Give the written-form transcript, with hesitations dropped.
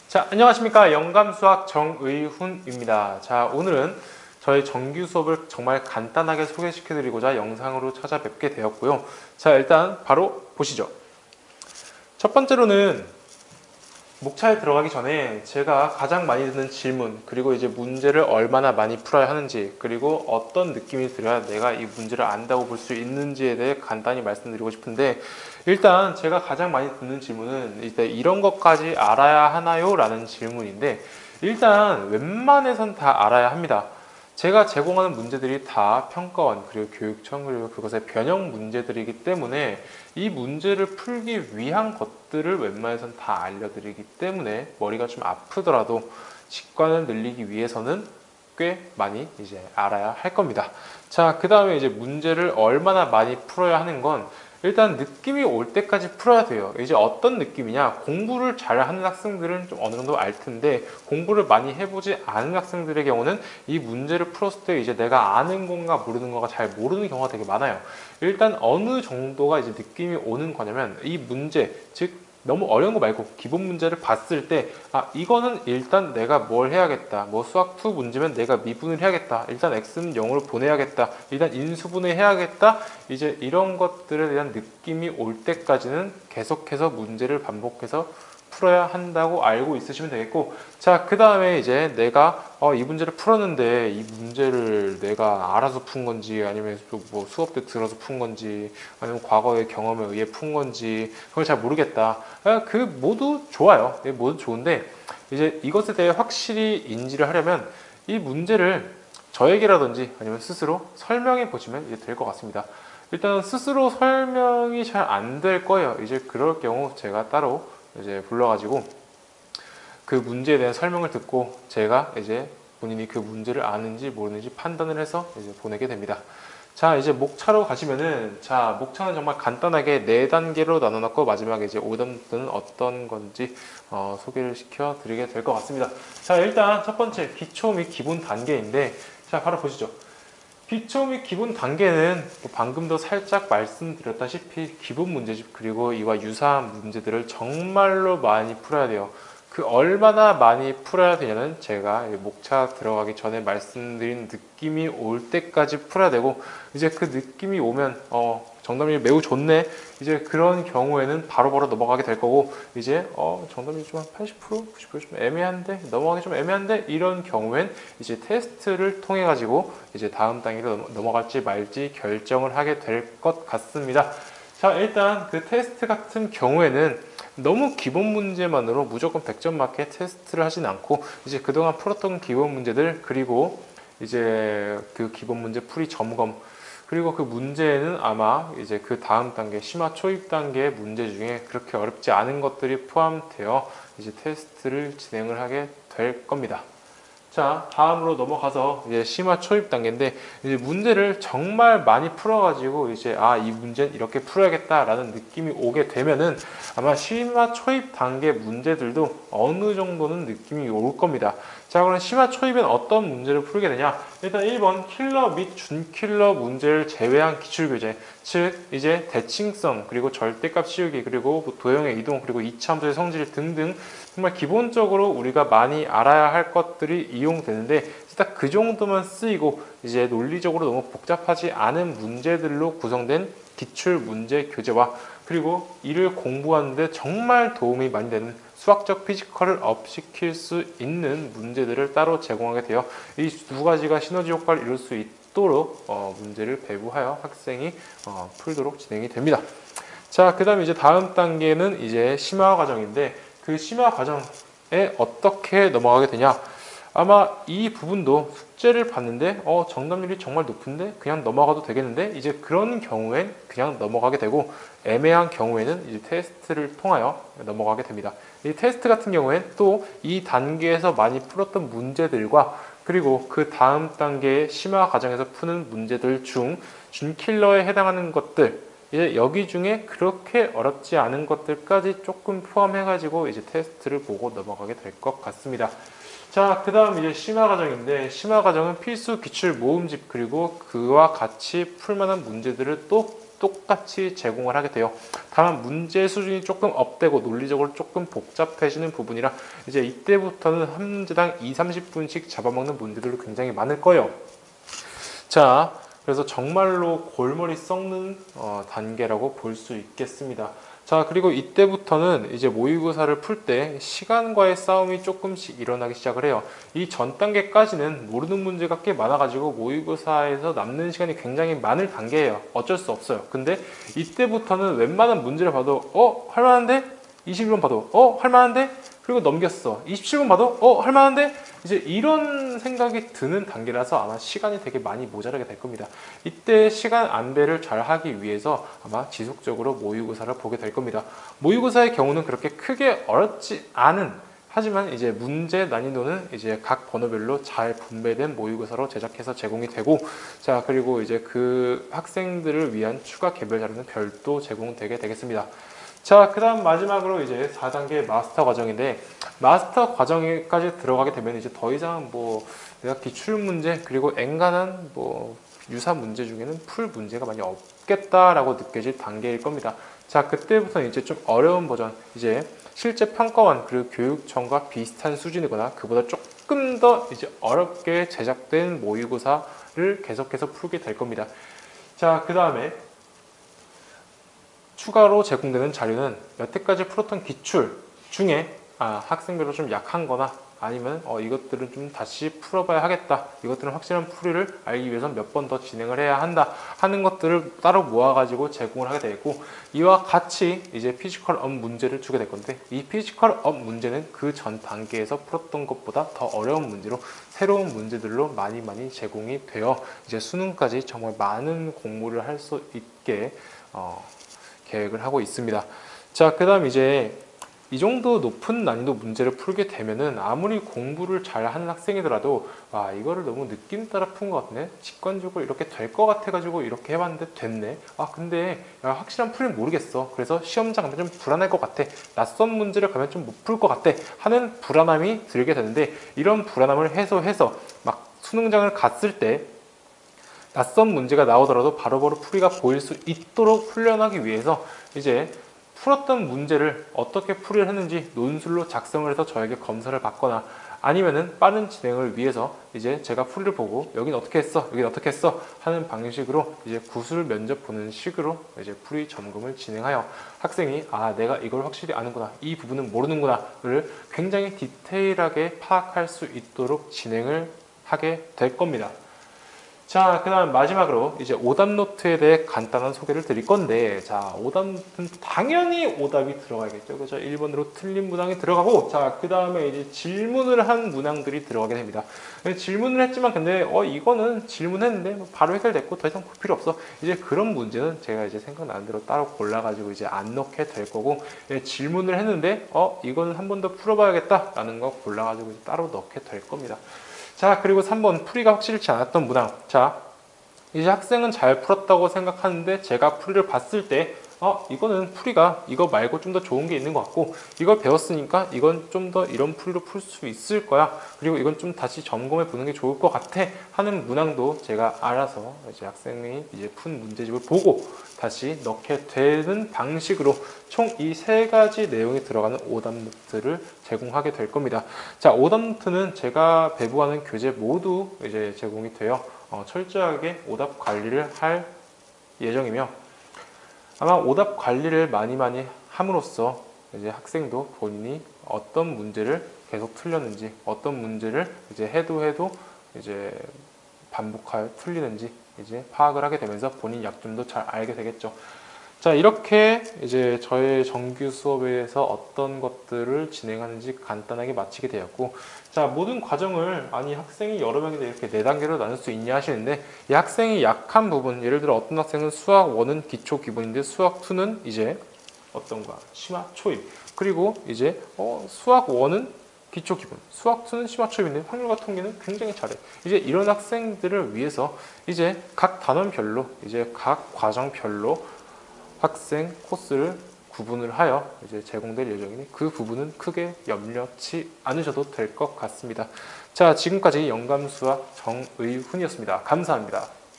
자, 안녕하십니까. 영감수학 정의훈입니다. 자, 오늘은 저희 정규 수업을 정말 간단하게 소개시켜 드리고자 영상으로 찾아뵙게 되었고요. 자, 일단 바로 보시죠. 첫 번째로는 목차에 들어가기 전에 제가 가장 많이 듣는 질문, 그리고 이제 문제를 얼마나 많이 풀어야 하는지, 그리고 어떤 느낌이 들어야 내가 이 문제를 안다고 볼 수 있는지에 대해 간단히 말씀드리고 싶은데, 일단 제가 가장 많이 듣는 질문은 일단 이런 것까지 알아야 하나요? 라는 질문인데, 일단 웬만해선 다 알아야 합니다. 제가 제공하는 문제들이 다 평가원, 그리고 교육청, 그리고 그것의 변형 문제들이기 때문에 이 문제를 풀기 위한 것들을 웬만해선 다 알려드리기 때문에 머리가 좀 아프더라도 직관을 늘리기 위해서는 꽤 많이 이제 알아야 할 겁니다. 자, 그 다음에 이제 문제를 얼마나 많이 풀어야 하는 건 일단 느낌이 올 때까지 풀어야 돼요. 이제 어떤 느낌이냐? 공부를 잘하는 학생들은 좀 어느 정도 알 텐데 공부를 많이 해보지 않은 학생들의 경우는 이 문제를 풀었을 때 이제 내가 아는 건가 모르는 건가 잘 모르는 경우가 되게 많아요. 일단 어느 정도가 이제 느낌이 오는 거냐면 이 문제, 즉 너무 어려운 거 말고 기본 문제를 봤을 때 이거는 일단 내가 뭘 해야겠다. 뭐 수학 2 문제면 내가 미분을 해야겠다. 일단 x는 0으로 보내야겠다. 일단 인수분해 해야겠다. 이제 이런 것들에 대한 느낌이 올 때까지는 계속해서 문제를 반복해서 풀어야 한다고 알고 있으시면 되겠고, 자, 그 다음에 이제 내가 이 문제를 풀었는데 이 문제를 내가 알아서 푼 건지 아니면 뭐 수업 때 들어서 푼 건지 아니면 과거의 경험에 의해 푼 건지 그걸 잘 모르겠다. 그 모두 좋아요. 모두 좋은데 이제 이것에 대해 확실히 인지를 하려면 이 문제를 저에게라든지 아니면 스스로 설명해 보시면 이제 될 것 같습니다. 일단 스스로 설명이 잘 안 될 거예요. 이제 그럴 경우 제가 따로 이제 불러가지고 그 문제에 대한 설명을 듣고 제가 이제 본인이 그 문제를 아는지 모르는지 판단을 해서 이제 보내게 됩니다. 자, 이제 목차로 가시면은, 자, 목차는 정말 간단하게 4단계로 나눠놨고 마지막에 이제 5단계는 어떤 건지 소개를 시켜 드리게 될 것 같습니다. 자, 일단 첫 번째 기초 및 기본 단계인데, 자, 바로 보시죠. 기초 및 기본 단계는 방금도 살짝 말씀드렸다시피 기본 문제집 그리고 이와 유사한 문제들을 정말로 많이 풀어야 돼요. 그 얼마나 많이 풀어야 되냐는 제가 목차 들어가기 전에 말씀드린 느낌이 올 때까지 풀어야 되고, 이제 그 느낌이 오면 정답률이 매우 좋네, 이제 그런 경우에는 바로바로 넘어가게 될 거고, 이제 정답률이 좀 한 80%, 90%좀 애매한데 넘어가기 좀 애매한데 이런 경우엔 이제 테스트를 통해 가지고 이제 다음 단계로 넘어갈지 말지 결정을 하게 될 것 같습니다. 자, 일단 그 테스트 같은 경우에는 너무 기본 문제만으로 무조건 100점 맞게 테스트를 하진 않고 이제 그동안 풀었던 기본 문제들, 그리고 이제 그 기본 문제 풀이 점검, 그리고 그 문제에는 아마 이제 그 다음 단계 심화 초입 단계 문제 중에 그렇게 어렵지 않은 것들이 포함되어 이제 테스트를 진행을 하게 될 겁니다. 자, 다음으로 넘어가서 이제 심화 초입 단계인데, 이제 문제를 정말 많이 풀어가지고 이제 이 문제는 이렇게 풀어야겠다라는 느낌이 오게 되면은 아마 심화 초입 단계 문제들도 어느 정도는 느낌이 올 겁니다. 자, 그럼 심화 초입엔 어떤 문제를 풀게 되냐? 일단 1번 킬러 및 준킬러 문제를 제외한 기출교재, 즉 이제 대칭성, 그리고 절대값 씌우기, 그리고 도형의 이동, 그리고 이차함수의 성질 등등 정말 기본적으로 우리가 많이 알아야 할 것들이 이용되는데 딱 그 정도만 쓰이고 이제 논리적으로 너무 복잡하지 않은 문제들로 구성된 기출 문제 교재와, 그리고 이를 공부하는데 정말 도움이 많이 되는 수학적 피지컬을 업시킬 수 있는 문제들을 따로 제공하게 되어 이 두 가지가 시너지 효과를 이룰 수 있도록 문제를 배부하여 학생이 풀도록 진행이 됩니다. 자, 그 다음에 이제 다음 단계는 이제 심화 과정인데, 그 심화 과정에 어떻게 넘어가게 되냐? 아마 이 부분도 숙제를 봤는데 정답률이 정말 높은데 그냥 넘어가도 되겠는데, 이제 그런 경우엔 그냥 넘어가게 되고, 애매한 경우에는 이제 테스트를 통하여 넘어가게 됩니다. 이 테스트 같은 경우엔 또 이 단계에서 많이 풀었던 문제들과 그리고 그 다음 단계의 심화 과정에서 푸는 문제들 중 준킬러에 해당하는 것들, 이제 여기 중에 그렇게 어렵지 않은 것들까지 조금 포함해가지고 이제 테스트를 보고 넘어가게 될 것 같습니다. 자, 그 다음 이제 심화 과정인데, 심화 과정은 필수 기출 모음집 그리고 그와 같이 풀만한 문제들을 또 똑같이 제공을 하게 돼요. 다만 문제 수준이 조금 업되고 논리적으로 조금 복잡해지는 부분이라 이제 이때부터는 한 문제당 2-30분씩 잡아먹는 문제들도 굉장히 많을 거예요. 자, 그래서 정말로 골머리 썩는 단계라고 볼 수 있겠습니다. 자, 그리고 이때부터는 이제 모의고사를 풀 때 시간과의 싸움이 조금씩 일어나기 시작을 해요. 이 전 단계까지는 모르는 문제가 꽤 많아가지고 모의고사에서 남는 시간이 굉장히 많을 단계예요. 어쩔 수 없어요. 근데 이때부터는 웬만한 문제를 봐도 할만한데? 21번 봐도 할만한데? 그리고 넘겼어. 27번 봐도 할만한데? 이제 이런 생각이 드는 단계라서 아마 시간이 되게 많이 모자라게 될 겁니다. 이때 시간 안배를 잘 하기 위해서 아마 지속적으로 모의고사를 보게 될 겁니다. 모의고사의 경우는 그렇게 크게 어렵지 않은, 하지만 이제 문제 난이도는 이제 각 번호별로 잘 분배된 모의고사로 제작해서 제공이 되고, 자, 그리고 이제 그 학생들을 위한 추가 개별 자료는 별도 제공되게 되겠습니다. 자, 그 다음 마지막으로 이제 4단계 마스터 과정인데, 마스터 과정까지 들어가게 되면 이제 더 이상 내가 기출 문제 그리고 엔간한 유사 문제 중에는 풀 문제가 많이 없겠다라고 느껴질 단계일 겁니다. 자, 그때부터는 이제 좀 어려운 버전, 이제 실제 평가원 그리고 교육청과 비슷한 수준이거나 그보다 조금 더 이제 어렵게 제작된 모의고사를 계속해서 풀게 될 겁니다. 자, 그 다음에 추가로 제공되는 자료는 여태까지 풀었던 기출 중에 학생별로 좀 약한 거나 아니면 이것들은 좀 다시 풀어봐야 하겠다, 이것들은 확실한 풀이를 알기 위해서 몇 번 더 진행을 해야 한다 하는 것들을 따로 모아가지고 제공을 하게 되고, 이와 같이 이제 피지컬 업 문제를 주게 될 건데, 이 피지컬 업 문제는 그 전 단계에서 풀었던 것보다 더 어려운 문제로 새로운 문제들로 많이 제공이 되어 이제 수능까지 정말 많은 공부를 할 수 있게 계획을 하고 있습니다. 자, 그 다음 이제 이 정도 높은 난이도 문제를 풀게 되면은 아무리 공부를 잘 하는 학생이더라도 이거를 너무 느낌 따라 푼 것 같네, 직관적으로 이렇게 될 것 같아 가지고 이렇게 해봤는데 됐네, 근데 확실한 풀이는 모르겠어, 그래서 시험장 가면 좀 불안할 것 같아, 낯선 문제를 가면 좀 못 풀 것 같아 하는 불안함이 들게 되는데, 이런 불안함을 해소해서 막 수능장을 갔을 때 낯선 문제가 나오더라도 바로바로 풀이가 보일 수 있도록 훈련하기 위해서 이제 풀었던 문제를 어떻게 풀이를 했는지 논술로 작성을 해서 저에게 검사를 받거나, 아니면은 빠른 진행을 위해서 이제 제가 풀이를 보고 여긴 어떻게 했어, 여긴 어떻게 했어 하는 방식으로 이제 구술 면접 보는 식으로 이제 풀이 점검을 진행하여 학생이 내가 이걸 확실히 아는구나, 이 부분은 모르는구나를 굉장히 디테일하게 파악할 수 있도록 진행을 하게 될 겁니다. 자, 그 다음 마지막으로 이제 오답 노트에 대해 간단한 소개를 드릴 건데, 자, 오답 노트는 당연히 오답이 들어가야겠죠. 그죠? 1번으로 틀린 문항이 들어가고, 자, 그 다음에 이제 질문을 한 문항들이 들어가게 됩니다. 질문을 했지만, 근데, 이거는 질문했는데, 바로 해결됐고, 더 이상 볼 필요 없어. 이제 그런 문제는 제가 이제 생각나는 대로 따로 골라가지고 이제 안 넣게 될 거고, 질문을 했는데, 이거는 한 번 더 풀어봐야겠다 라는 거 골라가지고 이제 따로 넣게 될 겁니다. 자, 그리고 3번 풀이가 확실치 않았던 문항. 자, 이제 학생은 잘 풀었다고 생각하는데 제가 풀이를 봤을 때 이거는 풀이가 이거 말고 좀 더 좋은 게 있는 것 같고, 이걸 배웠으니까 이건 좀 더 이런 풀이로 풀 수 있을 거야, 그리고 이건 좀 다시 점검해 보는 게 좋을 것 같아 하는 문항도 제가 알아서 이제 학생이 이제 푼 문제집을 보고 다시 넣게 되는 방식으로 총 이 세 가지 내용이 들어가는 오답 노트를 제공하게 될 겁니다. 자, 오답 노트는 제가 배부하는 교재 모두 이제 제공이 되어 철저하게 오답 관리를 할 예정이며, 아마 오답 관리를 많이 함으로써 이제 학생도 본인이 어떤 문제를 계속 틀렸는지, 어떤 문제를 이제 해도 이제 반복하여 틀리는지 이제 파악을 하게 되면서 본인 약점도 잘 알게 되겠죠. 자, 이렇게 이제 저의 정규 수업에서 어떤 것들을 진행하는지 간단하게 마치게 되었고, 자, 모든 과정을 학생이 여러 명인데 이렇게 4단계로 나눌 수 있냐 하시는데, 이 학생이 약한 부분, 예를 들어 어떤 학생은 수학 1은 기초 기본인데 수학 2는 이제 어떤 거야, 심화 초입, 그리고 이제 수학 1은 기초 기본, 수학 2는 심화 초입인데 확률과 통계는 굉장히 잘해. 이제 이런 학생들을 위해서 이제 각 단원별로 이제 각 과정별로 학생 코스를 구분을 하여 이제 제공될 예정이니 그 부분은 크게 염려치 않으셔도 될 것 같습니다. 자, 지금까지 영감수학 정의훈이었습니다. 감사합니다.